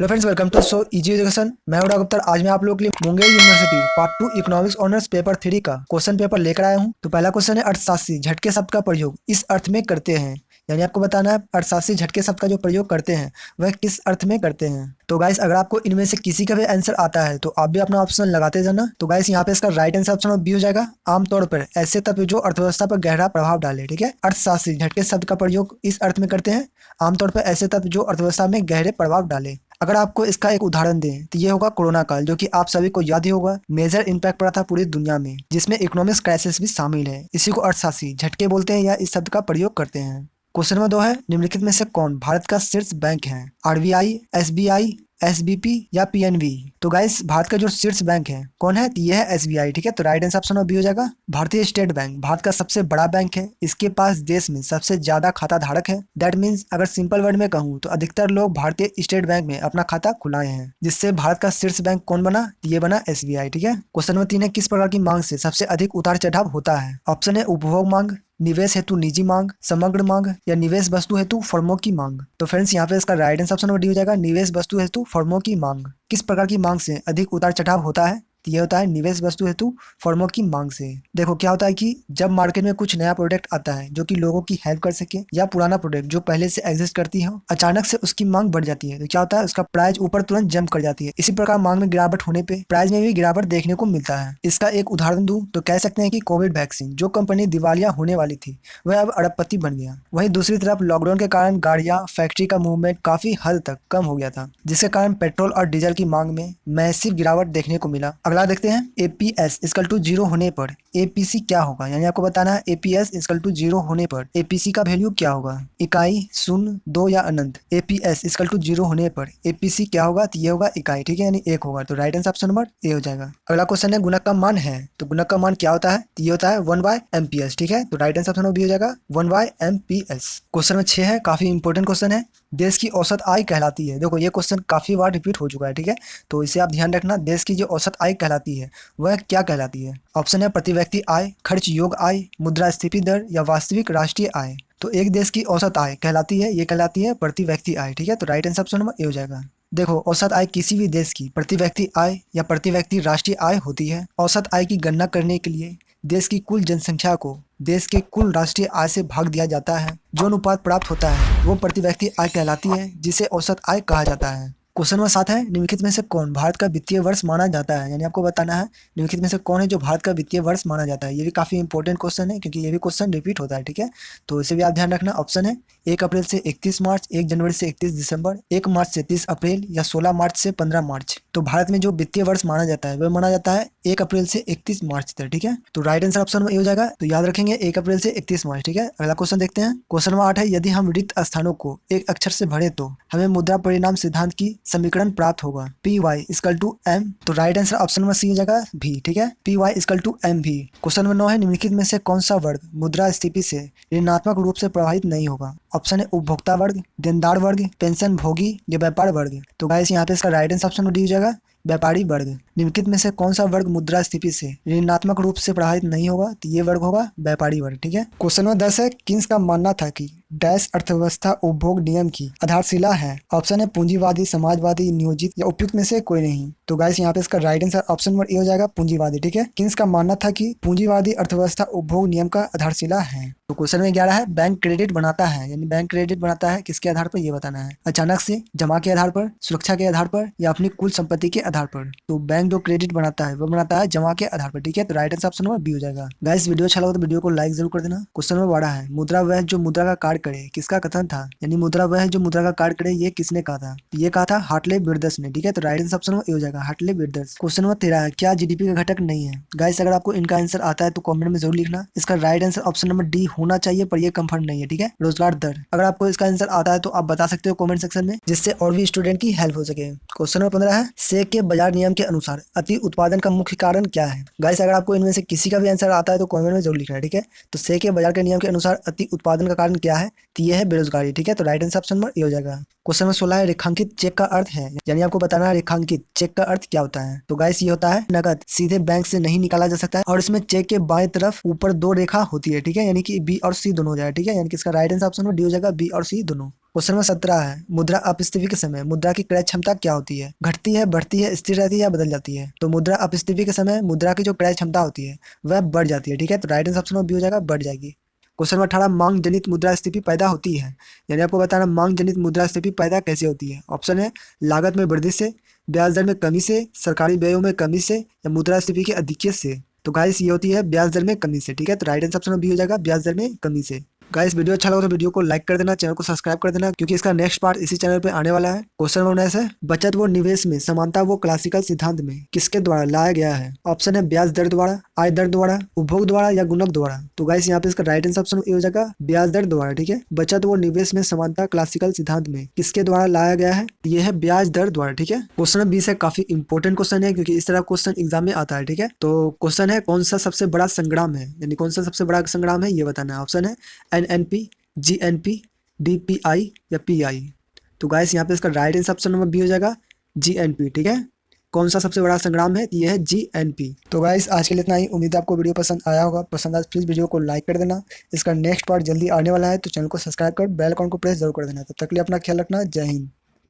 Hello friends, welcome to so easy education. मैं हूं गुप्ता। आज मैं आप लोगों के लिए Munger university part 2 economics honours paper 3 का क्वेश्चन पेपर लेकर आया हूं। तो पहला क्वेश्चन है, अर्थशास्त्री झटके शब्द का प्रयोग इस अर्थ में करते हैं। यानी आपको बताना है अर्थशास्त्री झटके शब्द का जो प्रयोग करते हैं वह किस अर्थ में करते हैं। तो गाइस, अगर आपको इनमें से किसी का भी आंसर आता है तो आप भी अपना ऑप्शन लगाते जाना। तो गाइस, यहाँ पे इसका राइट आंसर ऑप्शन बी हो जाएगा। आमतौर पर ऐसे तत्व जो अर्थव्यवस्था पर गहरा प्रभाव डाले। ठीक है, अर्थशास्त्री झटके शब्द का प्रयोग इस अर्थ में करते हैं, आमतौर पर ऐसे तत्व जो अर्थव्यवस्था में गहरे प्रभाव डाले। अगर आपको इसका एक उदाहरण दें तो ये होगा कोरोना काल, जो कि आप सभी को याद ही होगा। मेजर इम्पैक्ट पड़ा था पूरी दुनिया में, जिसमें इकोनॉमिक्स क्राइसिस भी शामिल है। इसी को अर्थशास्त्री झटके बोलते हैं या इस शब्द का प्रयोग करते हैं। क्वेश्चन नंबर 2 है, निम्नलिखित में से कौन भारत का शीर्ष बैंक है? आरबीआई, एसबीआई, एसबीपी या पीएनबी। तो गाइस, भारत का जो शीर्ष बैंक है कौन है? तो ये है एसबीआई। ठीक है, तो राइट आंसर ऑप्शन बी हो जाएगा। भारतीय स्टेट बैंक भारत का सबसे बड़ा बैंक है। इसके पास देश में सबसे ज्यादा खाता धारक है। दैट मीन्स अगर सिंपल वर्ड में कहूँ तो अधिकतर लोग भारतीय स्टेट बैंक में अपना खाता खुलाए हैं, जिससे भारत का शीर्ष बैंक कौन बना? तो ये बना एसबीआई। ठीक है, क्वेश्चन नंबर 3 है, किस प्रकार की मांग से सबसे अधिक उतार चढ़ाव होता है? ऑप्शन है उपभोग मांग, निवेश हेतु निजी मांग, समग्र मांग या निवेश वस्तु हेतु फर्मों की मांग। तो फ्रेंड्स, यहाँ पे इसका right answer option number D हो जाएगा, निवेश वस्तु हेतु फर्मों की मांग। किस प्रकार की मांग से अधिक उतार चढ़ाव होता है? तो ये होता है निवेश वस्तु हेतु फर्मों की मांग से। देखो क्या होता है कि जब मार्केट में कुछ नया प्रोडक्ट आता है जो कि लोगों की हेल्प कर सके, या पुराना प्रोडक्ट जो पहले से एग्जिस्ट करती हो, अचानक से उसकी मांग बढ़ जाती है, तो क्या होता है उसका प्राइस ऊपर तुरंत जंप कर जाती है। इसी प्रकार मांग में गिरावट होने पे प्राइस में भी गिरावट देखने को मिलता है। इसका एक उदाहरण दूं तो कह सकते हैं कि कोविड वैक्सीन, जो कंपनी दिवालिया होने वाली थी, वह अब अरबपति बन गया। वहीं दूसरी तरफ लॉकडाउन के कारण गाड़ियां, फैक्ट्री का मूवमेंट काफी हद तक कम हो गया था, जिसके कारण पेट्रोल और डीजल की मांग में मैसिव गिरावट देखने को मिला। अगला देखते हैं, एपीएस इक्वल टू 0 होने पर एपीसी क्या होगा? यानी आपको बताना है एपीएस इक्वल टू 0 होने पर एपीसी का वैल्यू क्या होगा? इकाई, शून्य, 2 या अनंत। एपीएस इक्वल टू 0 होने पर एपीसी क्या होगा? तो ये होगा इकाई। ठीक है, यानी 1 होगा। तो right answer option number A हो जाएगा। अगला क्वेश्चन है, गुणक का मान है, तो गुणक का मान क्या होता है? तो ये होता है 1/एमपीएस। ठीक है, तो right answer option number B हो जाएगा 1/एमपीएस। क्वेश्चन नंबर 6 है, काफी इंपॉर्टेंट क्वेश्चन है, देश की औसत आय कहलाती है। देखो ये क्वेश्चन काफी बार रिपीट हो चुका है। ठीक है, तो इसे आप ध्यान रखना, देश की जो औसत आय कहलाती है वह क्या कहलाती है? ऑप्शन है प्रति व्यक्ति आय, खर्च योग आय, मुद्रास्फीति दर या वास्तविक राष्ट्रीय आय। तो एक देश की औसत आय कहलाती है, ये कहलाती है प्रति व्यक्ति आय। ठीक है, तो right answer option number A हो जाएगा। देखो, औसत आय किसी भी देश की प्रति व्यक्ति आय या प्रति व्यक्ति राष्ट्रीय आय होती है। औसत आय की गणना करने के लिए देश की कुल जनसंख्या को देश के कुल राष्ट्रीय आय से भाग दिया जाता है। जो अनुपात प्राप्त होता है वो प्रति व्यक्ति आय कहलाती है, जिसे औसत आय कहा जाता है। क्वेश्चन नंबर 7 है, निम्नलिखित में से कौन भारत का वित्तीय वर्ष माना जाता है? यानी आपको बताना है निम्नलिखित में से कौन है जो भारत का वित्तीय वर्ष माना जाता है। ये भी काफी इंपॉर्टेंट क्वेश्चन है, क्योंकि ये भी क्वेश्चन रिपीट होता है। ठीक है, तो इसे भी आप ध्यान रखना। ऑप्शन है 1 अप्रैल से 31 मार्च, 1 जनवरी से 31 दिसंबर, 1 मार्च से 30 अप्रैल या 16 मार्च से 15 मार्च। तो भारत में जो वित्तीय वर्ष माना जाता है वह माना जाता है 1 अप्रैल से 31 मार्च तक। ठीक है, तो राइट आंसर ऑप्शन में ए हो जाएगा। तो याद रखेंगे 1 अप्रैल से 31 मार्च। ठीक है, अगला क्वेश्चन देखते हैं। क्वेश्चन नंबर 8 है, यदि हम रिक्त स्थानों को एक अक्षर से भरे तो हमें मुद्रा परिणाम सिद्धांत की समीकरण प्राप्त होगा। P Y equal to M. तो right answer option number C हो जाएगा भी। ठीक है, P Y equal to M भी। क्वेश्चन नंबर 9 है, निम्नलिखित में से कौन सा वर्ग मुद्रास्फीति से ऋणात्मक रूप से प्रभावित नहीं होगा? ऑप्शन है उपभोक्ता वर्ग, देनदार वर्ग, पेंशन भोगी या व्यापार वर्ग। तो गाइस, यहाँ पे इसका राइट आंसर ऑप्शन डी हो जाएगा व्यापारी वर्ग। निम्नलिखित में से कौन सा वर्ग मुद्रास्फीति से ऋणात्मक रूप से प्रभावित नहीं होगा? तो ये वर्ग होगा व्यापारी वर्ग। ठीक है, क्वेश्चन नंबर 10 है, किन्स का मानना था कि डैश अर्थव्यवस्था उपभोग नियम की आधारशिला है? ऑप्शन है पूंजीवादी, समाजवादी, नियोजित या उपयुक्त में से कोई नहीं। तो गाइस, यहाँ पे इसका right answer option number A हो जाएगा पूंजीवादी। ठीक है, किन्स का मानना था कि पूंजीवादी अर्थव्यवस्था उपभोग नियम का आधारशिला है। तो क्वेश्चन में 11 है, बैंक क्रेडिट बनाता है, यानी बैंक क्रेडिट बनाता है किसके आधार पर? ये बताना है, अचानक से, जमा के आधार पर, सुरक्षा के आधार पर या अपनी कुल संपत्ति के आधार पर। तो बैंक जो क्रेडिट बनाता है वो बनाता है जमा के आधार पर। ठीक है, तो right answer option number B हो जाएगा। गाइस, वीडियो अच्छा लगा तो वीडियो को लाइक जरूर कर देना। क्वेश्चन नंबर 12 है, मुद्रा वह जो मुद्रा का कार्य करे किसका कथन था? यानी मुद्रा वह जो मुद्रा का कार्य करे ये किसने कहा था? ये कहा था हार्टले बिरदर्स ने। ठीक है, तो right answer option number A हो जाएगा हार्टले बिरदर्स। क्वेश्चन नंबर 13 है, क्या जीडीपी का घटक नहीं है? गाइस, अगर आपको इनका आंसर आता है तो कमेंट में जरूर लिखना। इसका right answer option number D होना चाहिए, पर ये कंफर्म नहीं है। ठीक है, रोजगार दर, अगर आपको इसका आंसर आता है तो आप बता सकते हो कमेंट सेक्शन में, जिससे और भी स्टूडेंट की हेल्प हो सके। क्वेश्चन नंबर 15 है, सेब के बाजार नियम के अनुसार अति उत्पादन का मुख्य कारण क्या है? गाइस, अगर आपको इनमें से किसी का भी आंसर आता है तो कमेंट में जरूर लिखना है। ठीक है, तो सेब के बाजार के नियम के अनुसार अति उत्पादन का कारण क्या है? तो ये है बेरोजगारी। ठीक है, तो right answer option number A हो जाएगा। क्वेश्चन नंबर 16 है, रेखांकित चेक का अर्थ है, यानी आपको बताना है रेखांकित चेक का अर्थ क्या होता है। तो गाइस, ये होता है नकद सीधे बैंक से नहीं निकाला जा सकता है, और इसमें चेक के बाएं तरफ ऊपर 2 रेखा होती है। ठीक है, यानी कि बी और सी दोनों हो जाएगा। ठीक है, यानी कि इसका राइट आंसर ऑप्शन डी हो जाएगा बी और सी दोनों। क्वेश्चन नंबर 17 है, मुद्रा अपस्फीति के समय मुद्रा की क्रय क्षमता क्या होती है? घटती है, बढ़ती है, स्थिर रहती है या बदल जाती है? तो मुद्रा अपस्फीति के समय मुद्रा की जो क्रय क्षमता होती है वह बढ़ जाती है। ठीक है, तो राइट आंसर ऑप्शन में बी हो जाएगा, बढ़ जाएगी। क्वेश्चन नंबर 18, मांग जनित मुद्रास्फीति पैदा होती है, यानी आपको बताना मांग जनित मुद्रास्फीति पैदा कैसे होती है। ऑप्शन है लागत में वृद्धि से, ब्याज दर में कमी से, सरकारी व्ययों में कमी से या मुद्रास्फीति के अधिक्य से। तो गाइस ये होती है ब्याज दर में कमी से। ठीक है, तो राइट आंसर ऑप्शन में बी हो जाएगा, ब्याज दर में कमी से। गाइस वीडियो अच्छा लगा तो वीडियो को लाइक कर देना, चैनल को सब्सक्राइब कर देना, क्योंकि इसका नेक्स्ट पार्ट इसी चैनल पे आने वाला है। क्वेश्चन नंबर 19 है, बचत व निवेश में समानता वो क्लासिकल सिद्धांत में किसके द्वारा लाया गया है? ऑप्शन है ब्याज दर द्वारा, आय दर द्वारा, उपभोग द्वारा या गुणक द्वारा। तो गाइस यहाँ पे इसका राइट आंसर ऑप्शन ये हो जाएगा ब्याज दर द्वारा। ठीक है, बचत व निवेश में समानता क्लासिकल सिद्धांत में किसके द्वारा लाया गया है? ये है ब्याज दर द्वारा। ठीक है, क्वेश्चन नंबर 20 है, काफी इंपॉर्टेंट क्वेश्चन है क्योंकि इस तरह क्वेश्चन एग्जाम में आता है। ठीक है, तो क्वेश्चन है कौन सा सबसे बड़ा संग्राम है, यानी कौन सा सबसे बड़ा संग्राम है ये बताना है। ऑप्शन है एनएनपी, जीएनपी, डीपीआई या पीआई। तो गाइस यहाँ पे इसका right answer option number B हो जाएगा, जीएनपी। ठीक है, कौन सा सबसे बड़ा संग्राम है? ये है जीएनपी। तो गाइस आज के लिए इतना ही, उम्मीद है आपको वीडियो पसंद आया होगा। पसंद आया प्लीज वीडियो को लाइक कर देना। इसका नेक्स्ट पार्ट जल्दी आने वाला है, तो चैनल को सब्सक्राइब कर बेल आइकन को प्रेस जरूर कर देना। तब तक के लिए अपना ख्याल रखना। जय हिंद।